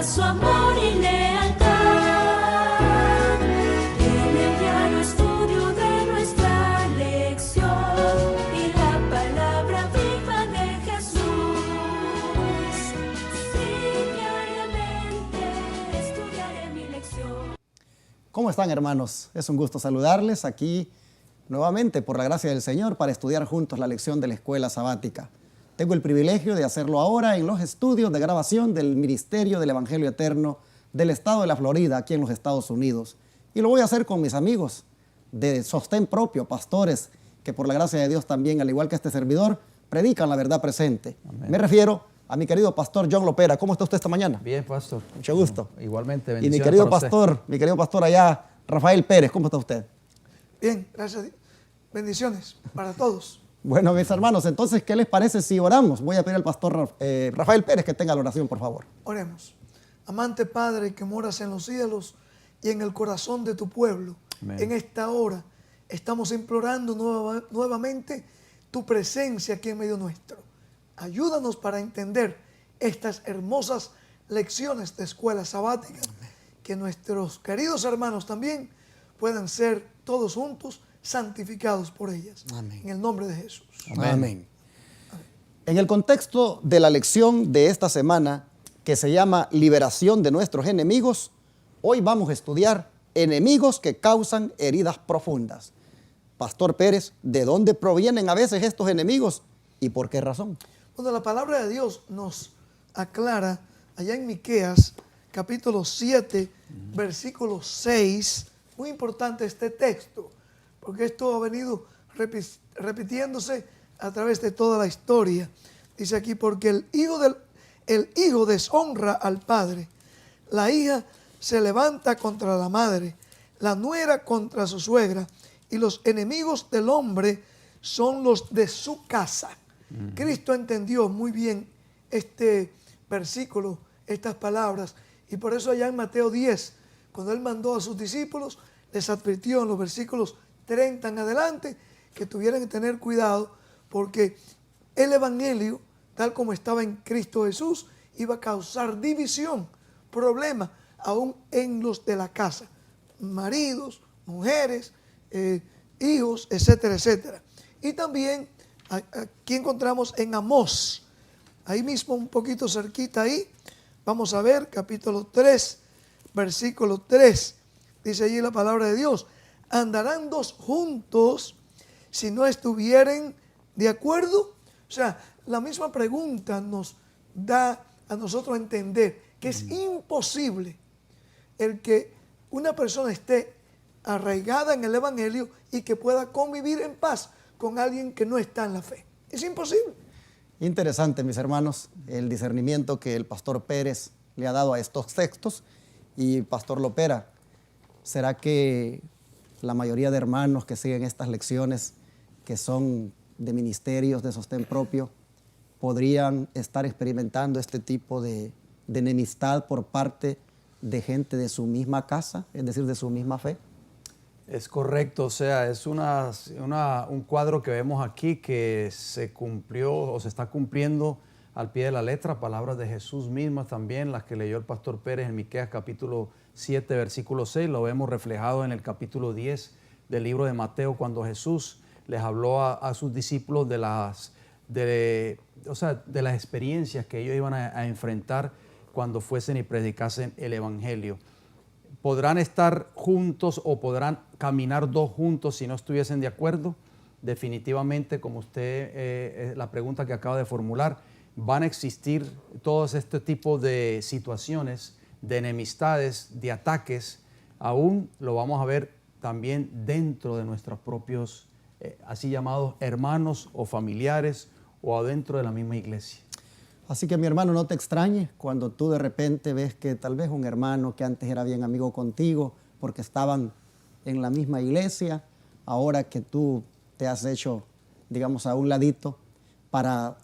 su amor y lealtad. En el diario estudio de nuestra lección y la palabra viva de Jesús. Sí, diariamente estudiaré mi lección. ¿Cómo están, hermanos? Es un gusto saludarles aquí nuevamente por la gracia del Señor para estudiar juntos la lección de la escuela sabática. Tengo el privilegio de hacerlo ahora en los estudios de grabación del Ministerio del Evangelio Eterno del estado de la Florida, aquí en los Estados Unidos. Y lo voy a hacer con mis amigos de sostén propio, pastores, que por la gracia de Dios también, al igual que este servidor, predican la verdad presente. Amén. Me refiero a mi querido pastor John Lopera. ¿Cómo está usted esta mañana? Bien, pastor. Mucho gusto. Igualmente, bendiciones. Y mi querido pastor allá, Rafael Pérez, ¿cómo está usted? Bien, gracias a Dios. Bendiciones para todos. Bueno, mis hermanos, entonces, ¿qué les parece si oramos? Voy a pedir al pastor Rafael Pérez que tenga la oración, por favor. Oremos. Amante Padre que moras en los cielos y en el corazón de tu pueblo, amén. En esta hora estamos implorando nuevamente tu presencia aquí en medio nuestro. Ayúdanos para entender estas hermosas lecciones de escuela sabática, amén. Que nuestros queridos hermanos también puedan ser todos juntos santificados por ellas. Amén. En el nombre de Jesús. Amén. Amén. En el contexto de la lección de esta semana, que se llama Liberación de nuestros enemigos, hoy vamos a estudiar enemigos que causan heridas profundas. Pastor Pérez, ¿de dónde provienen a veces estos enemigos y por qué razón? Bueno, la palabra de Dios nos aclara allá en Miqueas, capítulo 7, versículo 6. Muy importante este texto, porque esto ha venido repitiéndose a través de toda la historia. Dice aquí, porque el hijo deshonra al padre, la hija se levanta contra la madre, la nuera contra su suegra, y los enemigos del hombre son los de su casa. Cristo entendió muy bien este versículo, estas palabras, y por eso allá en Mateo 10, cuando Él mandó a sus discípulos, les advirtió en los versículos 30 en adelante que tuvieran que tener cuidado, porque el evangelio, tal como estaba en Cristo Jesús, iba a causar división, problemas, aún en los de la casa, maridos, mujeres, hijos, etcétera, etcétera. Y también aquí encontramos en Amós, ahí mismo un poquito cerquita ahí, vamos a ver capítulo 3, versículo 3, dice allí la palabra de Dios: andarán dos juntos si no estuvieren de acuerdo. O sea, la misma pregunta nos da a nosotros a entender que es imposible el que una persona esté arraigada en el evangelio y que pueda convivir en paz con alguien que no está en la fe. Es imposible. Interesante, mis hermanos, el discernimiento que el pastor Pérez le ha dado a estos textos. Y pastor Lopera, ¿será que la mayoría de hermanos que siguen estas lecciones, que son de ministerios de sostén propio, podrían estar experimentando este tipo de enemistad por parte de gente de su misma casa, es decir, de su misma fe? Es correcto, o sea, es un cuadro que vemos aquí que se cumplió o se está cumpliendo al pie de la letra, palabras de Jesús mismas también, las que leyó el pastor Pérez en Miqueas capítulo 7, versículo 6, lo vemos reflejado en el capítulo 10 del libro de Mateo, cuando Jesús les habló a sus discípulos de las experiencias que ellos iban a enfrentar cuando fuesen y predicasen el evangelio. ¿Podrán estar juntos o podrán caminar dos juntos si no estuviesen de acuerdo? Definitivamente, como usted, la pregunta que acaba de formular, van a existir todos este tipo de situaciones, de enemistades, de ataques. Aún lo vamos a ver también dentro de nuestros propios, así llamados hermanos o familiares o adentro de la misma iglesia. Así que, mi hermano, no te extrañes cuando tú de repente ves que tal vez un hermano que antes era bien amigo contigo porque estaban en la misma iglesia, ahora que tú te has hecho, digamos, a un ladito para,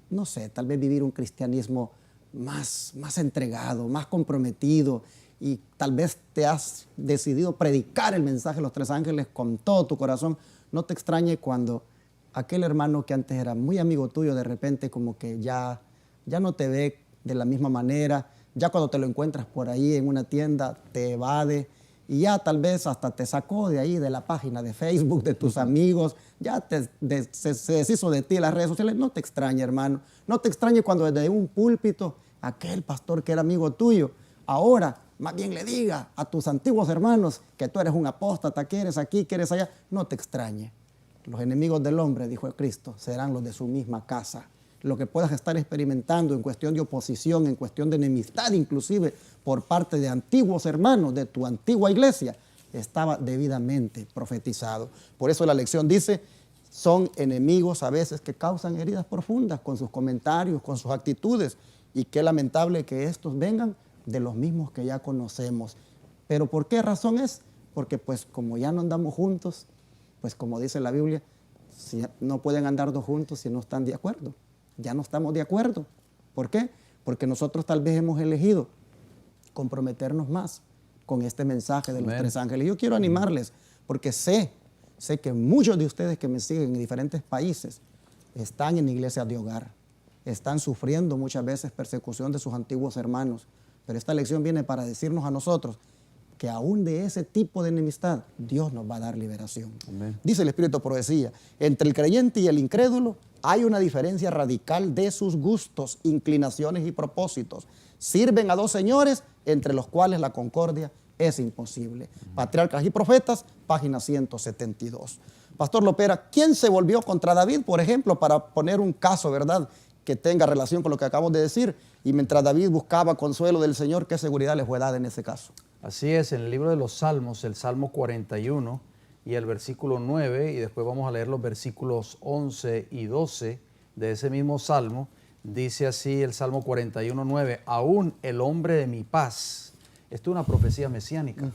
no sé, tal vez vivir un cristianismo más entregado, más comprometido, y tal vez te has decidido predicar el mensaje de los tres ángeles con todo tu corazón. No te extrañe cuando aquel hermano que antes era muy amigo tuyo de repente como que ya no te ve de la misma manera, Ya cuando te lo encuentras por ahí en una tienda, te evade y ya tal vez hasta te sacó de ahí, de la página de Facebook, de tus amigos, ya se deshizo de ti las redes sociales. No te extrañe, hermano. No te extrañe cuando desde un púlpito, aquel pastor que era amigo tuyo, ahora más bien le diga a tus antiguos hermanos que tú eres un apóstata, que eres aquí, que eres allá. No te extrañe. Los enemigos del hombre, dijo Cristo, serán los de su misma casa. Lo que puedas estar experimentando en cuestión de oposición, en cuestión de enemistad, inclusive por parte de antiguos hermanos de tu antigua iglesia, estaba debidamente profetizado. Por eso la lección dice, son enemigos a veces que causan heridas profundas con sus comentarios, con sus actitudes, y qué lamentable que estos vengan de los mismos que ya conocemos. ¿Pero por qué razón es? Porque pues como ya no andamos juntos, pues como dice la Biblia, si no pueden andar dos juntos si no están de acuerdo. Ya no estamos de acuerdo. ¿Por qué? Porque nosotros tal vez hemos elegido comprometernos más con este mensaje de los tres ángeles. Yo quiero animarles porque sé que muchos de ustedes que me siguen en diferentes países están en iglesias de hogar, están sufriendo muchas veces persecución de sus antiguos hermanos. Pero esta lección viene para decirnos a nosotros que aún de ese tipo de enemistad Dios nos va a dar liberación. Amén. Dice el Espíritu de Profecía, entre el creyente y el incrédulo hay una diferencia radical de sus gustos, inclinaciones y propósitos. Sirven a dos señores entre los cuales la concordia es imposible. Patriarcas y Profetas, página 172. Pastor Lopera, ¿quién se volvió contra David, por ejemplo, para poner un caso, verdad, que tenga relación con lo que acabamos de decir? Y mientras David buscaba consuelo del Señor, ¿qué seguridad le fue dada en ese caso? Así es, en el libro de los Salmos, el Salmo 41 y el versículo 9, y después vamos a leer los versículos 11 y 12 de ese mismo Salmo. Dice así el Salmo 41, 9, aún el hombre de mi paz, esto es una profecía mesiánica,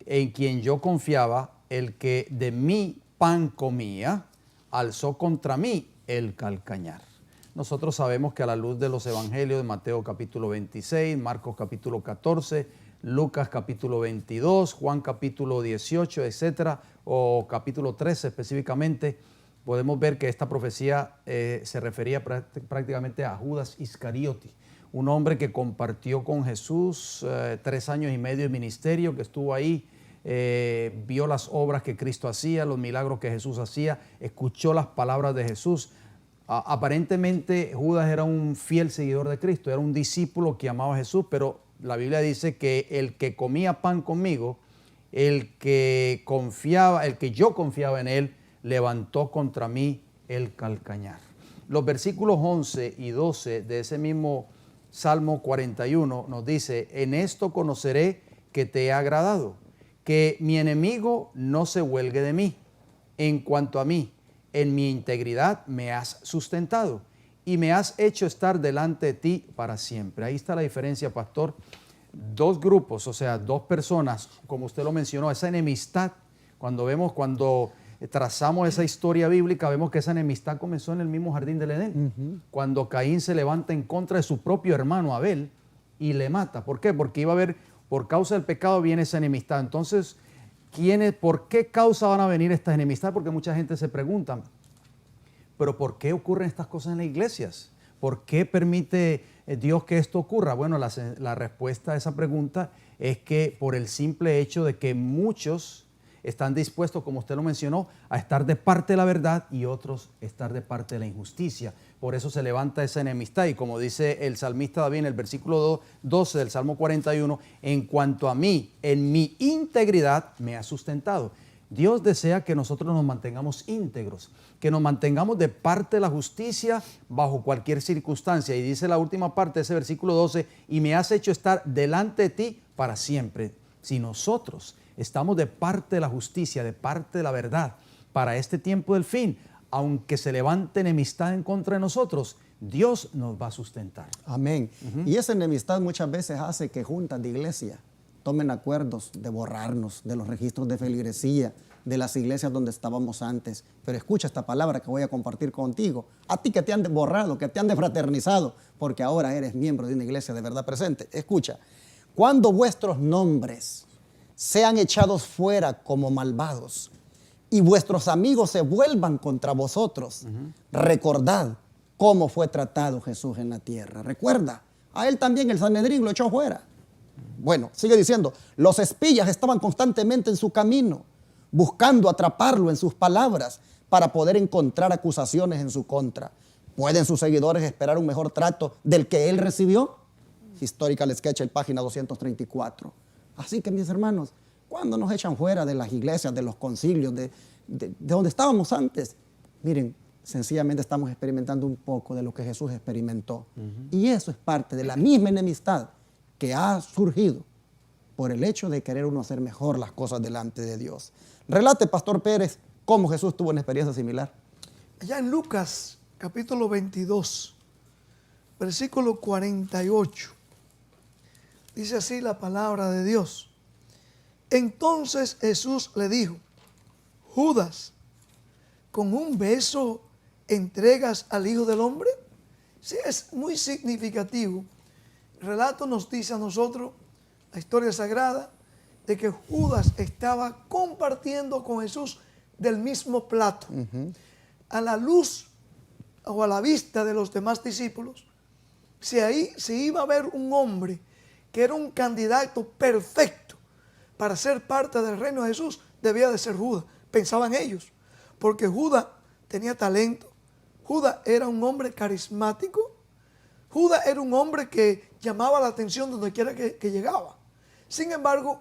en quien yo confiaba, el que de mi pan comía, alzó contra mí el calcañar. Nosotros sabemos que a la luz de los evangelios de Mateo capítulo 26, Marcos capítulo 14, Lucas capítulo 22, Juan capítulo 18, etcétera, o capítulo 13 específicamente, podemos ver que esta profecía se refería prácticamente a Judas Iscariote, un hombre que compartió con Jesús 3 años y medio de ministerio, que estuvo ahí, vio las obras que Cristo hacía, los milagros que Jesús hacía, escuchó las palabras de Jesús. Aparentemente Judas era un fiel seguidor de Cristo, era un discípulo que amaba a Jesús, pero la Biblia dice que el que comía pan conmigo, el que yo confiaba en él, levantó contra mí el calcañar. Los versículos 11 y 12 de ese mismo Salmo 41 nos dice, en esto conoceré que te he agradado, que mi enemigo no se huelgue de mí. En cuanto a mí, en mi integridad me has sustentado y me has hecho estar delante de ti para siempre. Ahí está la diferencia, pastor. Dos grupos, o sea, dos personas, como usted lo mencionó, esa enemistad, cuando trazamos esa historia bíblica, vemos que esa enemistad comenzó en el mismo jardín del Edén, cuando Caín se levanta en contra de su propio hermano Abel y le mata. ¿Por qué? Porque iba a haber, por causa del pecado viene esa enemistad. Entonces, ¿por qué causa van a venir estas enemistades? Porque mucha gente se pregunta, ¿pero por qué ocurren estas cosas en las iglesias? ¿Por qué permite Dios que esto ocurra? Bueno, la respuesta a esa pregunta es que por el simple hecho de que muchos están dispuestos, como usted lo mencionó, a estar de parte de la verdad y otros estar de parte de la injusticia. Por eso se levanta esa enemistad y como dice el salmista David en el versículo 12 del Salmo 41, en cuanto a mí, en mi integridad me ha sustentado. Dios desea que nosotros nos mantengamos íntegros, que nos mantengamos de parte de la justicia bajo cualquier circunstancia. Y dice la última parte de ese versículo 12, y me has hecho estar delante de ti para siempre. Si nosotros estamos de parte de la justicia, de parte de la verdad, para este tiempo del fin, aunque se levante enemistad en contra de nosotros, Dios nos va a sustentar. Amén. Y esa enemistad muchas veces hace que juntas de iglesia tomen acuerdos de borrarnos de los registros de feligresía, de las iglesias donde estábamos antes. Pero escucha esta palabra que voy a compartir contigo. A ti que te han borrado, que te han defraternizado, porque ahora eres miembro de una iglesia de verdad presente. Escucha, cuando vuestros nombres sean echados fuera como malvados y vuestros amigos se vuelvan contra vosotros, recordad cómo fue tratado Jesús en la tierra. Recuerda A él también el Sanedrín lo echó fuera. Bueno, sigue diciendo, los espías estaban constantemente en su camino, buscando atraparlo en sus palabras para poder encontrar acusaciones en su contra. ¿Pueden sus seguidores esperar un mejor trato del que él recibió? Historical Sketch, página 234. Así que, mis hermanos, cuando nos echan fuera de las iglesias, de los concilios, de donde estábamos antes, miren, sencillamente estamos experimentando un poco de lo que Jesús experimentó. Y eso es parte de la misma enemistad que ha surgido por el hecho de querer uno hacer mejor las cosas delante de Dios. Relate, Pastor Pérez, cómo Jesús tuvo una experiencia similar. Allá en Lucas, capítulo 22, versículo 48, dice así la palabra de Dios. Entonces Jesús le dijo, Judas, ¿con un beso entregas al Hijo del Hombre? Sí, es muy significativo. El relato nos dice a nosotros, la historia sagrada, de que Judas estaba compartiendo con Jesús del mismo plato. A la luz o a la vista de los demás discípulos, si ahí se iba a ver un hombre que era un candidato perfecto para ser parte del reino de Jesús, debía de ser Judas, pensaban ellos, porque Judas tenía talento, Judas era un hombre carismático, Judas era un hombre que llamaba la atención donde quiera que llegaba. Sin embargo,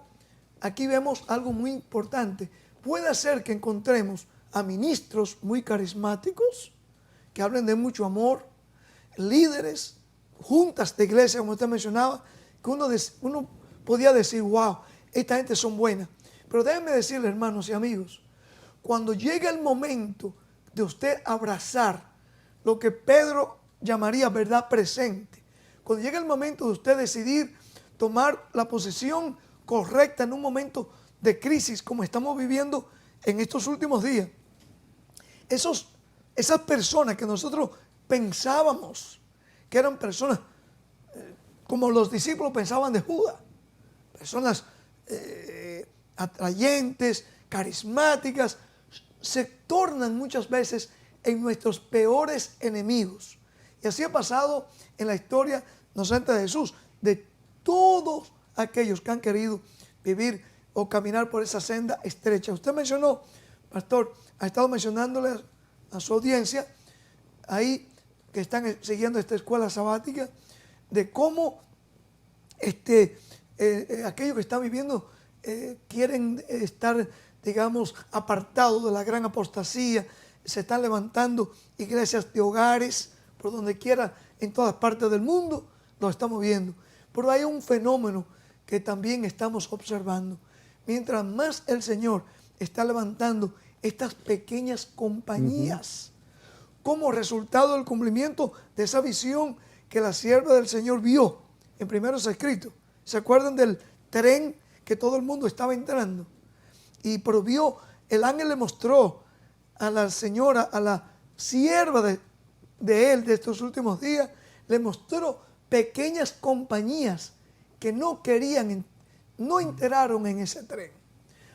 aquí vemos algo muy importante. Puede ser que encontremos a ministros muy carismáticos, que hablen de mucho amor, líderes, juntas de iglesia, como usted mencionaba, que uno podía decir, wow, esta gente son buenas. Pero déjenme decirle, hermanos y amigos, cuando llega el momento de usted abrazar lo que Pedro llamaría verdad presente, cuando llega el momento de usted decidir tomar la posición correcta en un momento de crisis como estamos viviendo en estos últimos días, esas personas que nosotros pensábamos que eran personas como los discípulos pensaban de Judas, personas atrayentes, carismáticas, se tornan muchas veces en nuestros peores enemigos. Y así ha pasado en la historia inocente de Jesús, de todos aquellos que han querido vivir o caminar por esa senda estrecha. Usted mencionó, pastor, ha estado mencionándole a su audiencia, ahí que están siguiendo esta escuela sabática, de cómo aquellos que están viviendo quieren estar, digamos, apartados de la gran apostasía. Se están levantando iglesias de hogares por donde quiera, en todas partes del mundo, lo estamos viendo. Pero hay un fenómeno que también estamos observando. Mientras más el Señor está levantando estas pequeñas compañías, como resultado del cumplimiento de esa visión que la sierva del Señor vio en primeros escritos. ¿Se acuerdan del tren que todo el mundo estaba entrando? Y provió, el ángel le mostró a la señora, a la sierva de él de estos últimos días, le mostró pequeñas compañías que no querían, no entraron en ese tren.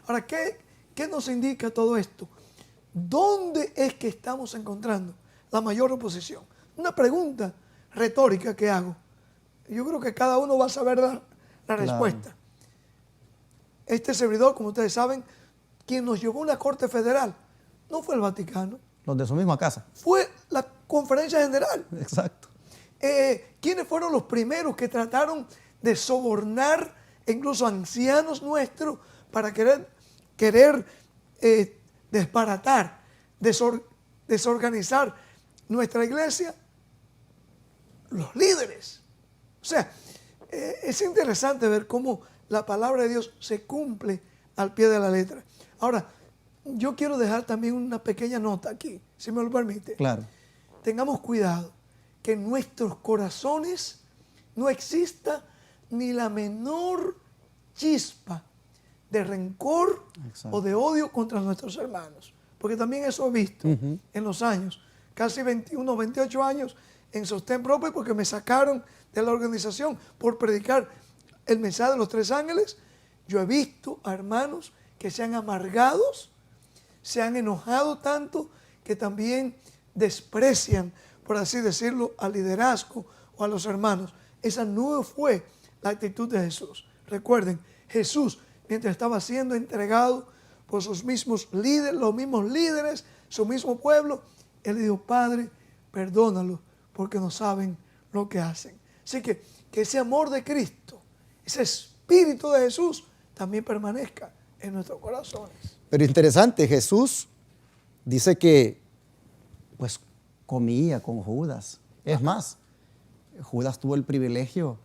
Ahora, ¿qué nos indica todo esto? ¿Dónde es que estamos encontrando la mayor oposición? Una pregunta retórica que hago. Yo creo que cada uno va a saber la respuesta. Este servidor, como ustedes saben, quien nos llevó a una corte federal, no fue el Vaticano. Los de su misma casa. Fue la Conferencia General. Exacto. ¿Quiénes fueron los primeros que trataron de sobornar incluso ancianos nuestros para querer desbaratar, desorganizar nuestra iglesia? Los líderes. O sea, es interesante ver cómo la palabra de Dios se cumple al pie de la letra. Ahora, yo quiero dejar también una pequeña nota aquí, si me lo permite. Claro. Tengamos cuidado que en nuestros corazones no exista ni la menor chispa de rencor o de odio contra nuestros hermanos. Porque también eso he visto en los años, casi 21, 28 años en sostén propio, porque me sacaron de la organización por predicar el mensaje de los 3 ángeles. Yo he visto a hermanos que se han amargados, se han enojado tanto que también desprecian, por así decirlo, al liderazgo o a los hermanos. esa no fue la actitud de Jesús. Recuerden, Jesús, mientras estaba siendo entregado por sus mismos líderes, los mismos líderes, su mismo pueblo, Él le dijo, Padre, perdónalo, porque no saben lo que hacen. Así que ese amor de Cristo, ese espíritu de Jesús, también permanezca en nuestros corazones. Pero interesante, Jesús dice que pues comía con Judas. Es más, Judas tuvo el privilegio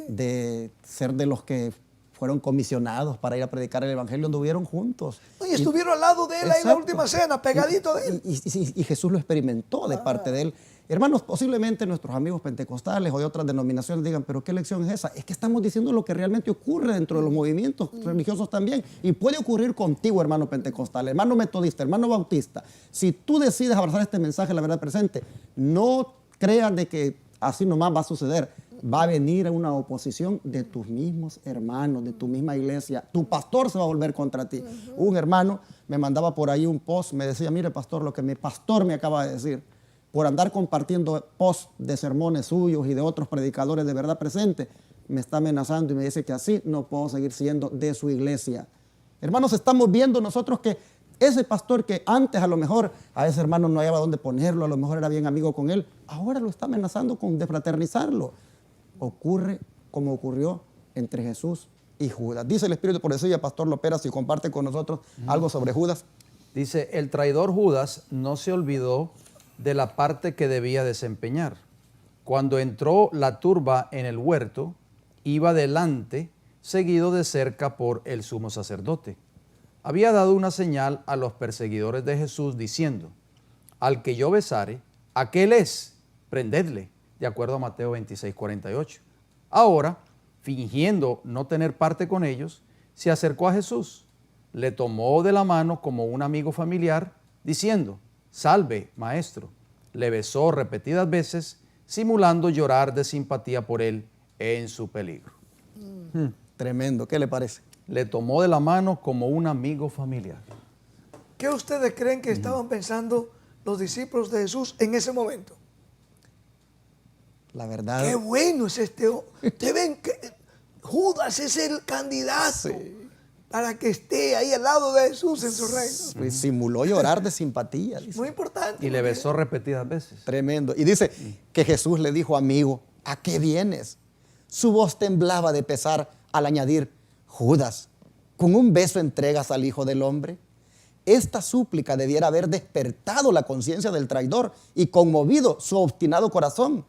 de ser de los que fueron comisionados para ir a predicar el evangelio, anduvieron juntos. Y estuvieron al lado de él ahí en la Exacto. última cena, pegadito de él. Y Jesús lo experimentó de parte de él. Hermanos, posiblemente nuestros amigos pentecostales o de otras denominaciones digan, pero ¿qué lección es esa? Es que estamos diciendo lo que realmente ocurre dentro de los movimientos religiosos también. Y puede ocurrir contigo, hermano pentecostal, hermano metodista, hermano bautista. Si tú decides abrazar este mensaje, la verdad presente, no creas de que así nomás va a suceder. Va a venir una oposición de tus mismos hermanos, de tu misma iglesia. Tu pastor se va a volver contra ti. Un hermano me mandaba por ahí un post, me decía, mire pastor, lo que mi pastor me acaba de decir, por andar compartiendo posts de sermones suyos y de otros predicadores de verdad presente, me está amenazando y me dice que así no puedo seguir siendo de su iglesia. Hermanos, estamos viendo nosotros que ese pastor que antes a lo mejor a ese hermano no hallaba dónde ponerlo, a lo mejor era bien amigo con él, ahora lo está amenazando con defraternizarlo. Ocurre como ocurrió entre Jesús y Judas. Dice el Espíritu, por eso ya Pastor Lopera, si comparte con nosotros algo sobre Judas. Dice, el traidor Judas no se olvidó de la parte que debía desempeñar. Cuando entró la turba en el huerto, iba delante, seguido de cerca por el sumo sacerdote. Había dado una señal a los perseguidores de Jesús diciendo, al que yo besare, aquel es, prendedle, de acuerdo a Mateo 26:48. Ahora, fingiendo no tener parte con ellos, se acercó a Jesús, le tomó de la mano como un amigo familiar, diciendo, salve, maestro. Le besó repetidas veces, simulando llorar de simpatía por él en su peligro. Tremendo, ¿qué le parece? Le tomó de la mano como un amigo familiar. ¿Qué ustedes creen que estaban pensando los discípulos de Jesús en ese momento? La verdad. Qué bueno es este. Ustedes ven que Judas es el candidato para que esté ahí al lado de Jesús en su reino. Pues simuló llorar de simpatía. Dice. Muy importante. Y le besó repetidas veces. Tremendo. Y dice que Jesús le dijo, amigo, ¿a qué vienes? Su voz temblaba de pesar al añadir, Judas, ¿con un beso entregas al Hijo del Hombre? Esta súplica debiera haber despertado la conciencia del traidor y conmovido su obstinado corazón,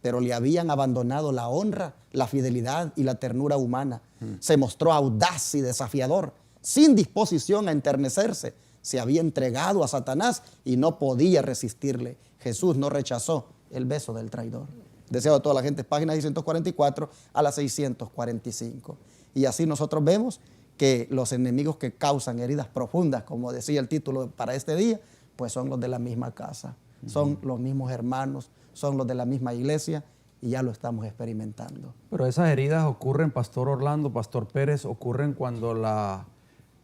pero le habían abandonado la honra, la fidelidad y la ternura humana. Se mostró audaz y desafiador, sin disposición a enternecerse. Se había entregado a Satanás y no podía resistirle. Jesús no rechazó el beso del traidor. Deseo a toda la gente, página 644 a la 645. Y así nosotros vemos que los enemigos que causan heridas profundas, como decía el título para este día, pues son los de la misma casa, son los mismos hermanos, son los de la misma iglesia y ya lo estamos experimentando. Pero esas heridas ocurren, Pastor Orlando, Pastor Pérez, ocurren cuando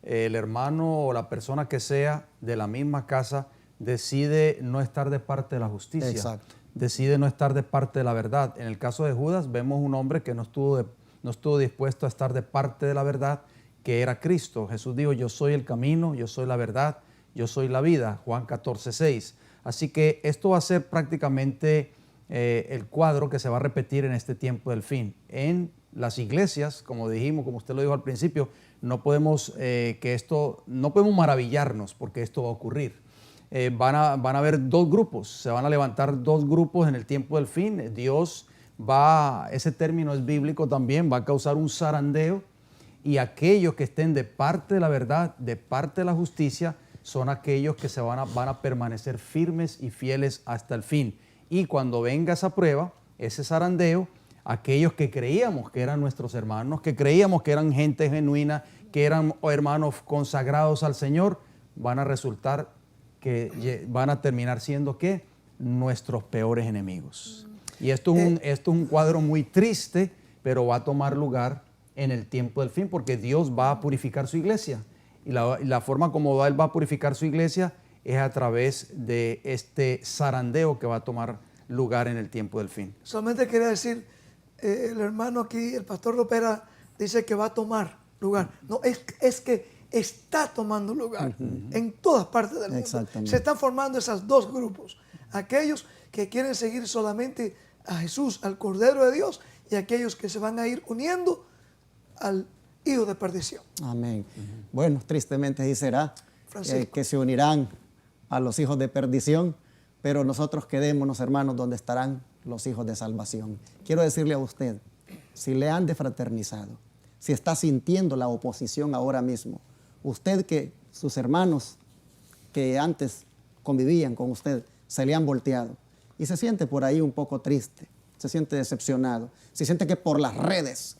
el hermano o la persona que sea de la misma casa decide no estar de parte de la justicia. Exacto. Decide no estar de parte de la verdad. En el caso de Judas vemos un hombre que no estuvo dispuesto a estar de parte de la verdad, que era Cristo. Jesús dijo, yo soy el camino, yo soy la verdad, yo soy la vida, Juan 14:6. Así que esto va a ser prácticamente el cuadro que se va a repetir en este tiempo del fin. En las iglesias, como dijimos, como usted lo dijo al principio, no podemos maravillarnos porque esto va a ocurrir. Van a haber dos grupos, se van a levantar dos grupos en el tiempo del fin. Dios ese término es bíblico también, va a causar un zarandeo, y aquellos que estén de parte de la verdad, de parte de la justicia, son aquellos que van a permanecer firmes y fieles hasta el fin. Y cuando venga esa prueba, ese zarandeo, aquellos que creíamos que eran nuestros hermanos, que creíamos que eran gente genuina, que eran hermanos consagrados al Señor, van a resultar que van a terminar siendo ¿qué? Nuestros peores enemigos. Y esto es un cuadro muy triste, pero va a tomar lugar en el tiempo del fin, porque Dios va a purificar su iglesia. Y la forma como Él va a purificar su iglesia es a través de este zarandeo que va a tomar lugar en el tiempo del fin. Solamente quería decir, el hermano aquí, el pastor Ropera, dice que va a tomar lugar. No, es que está tomando lugar en todas partes del mundo. Exactamente. Se están formando esos dos grupos. Aquellos que quieren seguir solamente a Jesús, al Cordero de Dios, y aquellos que se van a ir uniendo al hijo de perdición. Amén. Bueno, tristemente así será, Francisco. que se unirán a los hijos de perdición, pero nosotros quedémonos, hermanos, donde estarán los hijos de salvación. Quiero decirle a usted, si le han defraternizado, si está sintiendo la oposición ahora mismo, usted que sus hermanos que antes convivían con usted se le han volteado y se siente por ahí un poco triste, se siente decepcionado, se siente que por las redes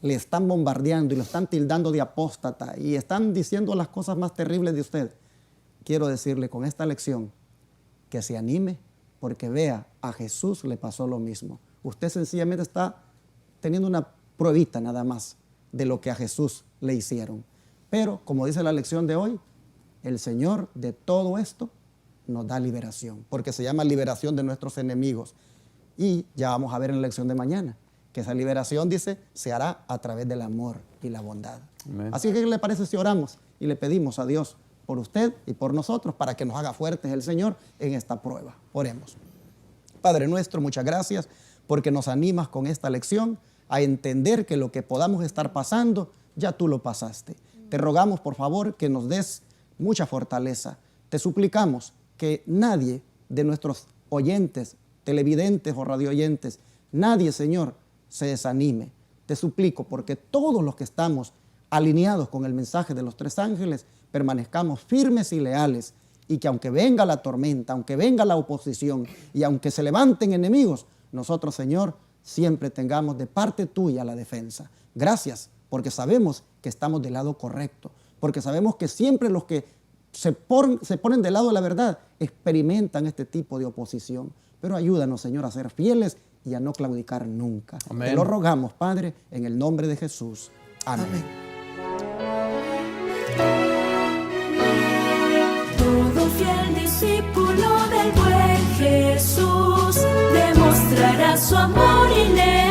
le están bombardeando y lo están tildando de apóstata y están diciendo las cosas más terribles de usted. Quiero decirle con esta lección que se anime porque vea, a Jesús le pasó lo mismo. Usted sencillamente está teniendo una pruebita nada más de lo que a Jesús le hicieron. Pero, como dice la lección de hoy, el Señor de todo esto nos da liberación, porque se llama liberación de nuestros enemigos. Y ya vamos a ver en la lección de mañana que esa liberación, dice, se hará a través del amor y la bondad. Amén. Así que, ¿qué le parece si oramos y le pedimos a Dios por usted y por nosotros para que nos haga fuertes el Señor en esta prueba? Oremos. Padre nuestro, muchas gracias porque nos animas con esta lección a entender que lo que podamos estar pasando, ya tú lo pasaste. Te rogamos, por favor, que nos des mucha fortaleza. Te suplicamos que nadie de nuestros oyentes, televidentes o radioyentes, nadie, Señor, se desanime. Te suplico porque todos los que estamos alineados con el mensaje de los tres ángeles, permanezcamos firmes y leales y que aunque venga la tormenta, aunque venga la oposición y aunque se levanten enemigos, nosotros, Señor, siempre tengamos de parte tuya la defensa. Gracias, porque sabemos que estamos del lado correcto, porque sabemos que siempre los que se ponen del lado de la verdad experimentan este tipo de oposición. Pero ayúdanos, Señor, a ser fieles y a no claudicar nunca. Amén. Te lo rogamos, Padre, en el nombre de Jesús. Amén. Todo fiel discípulo del buen Jesús demostrará su amor inefable.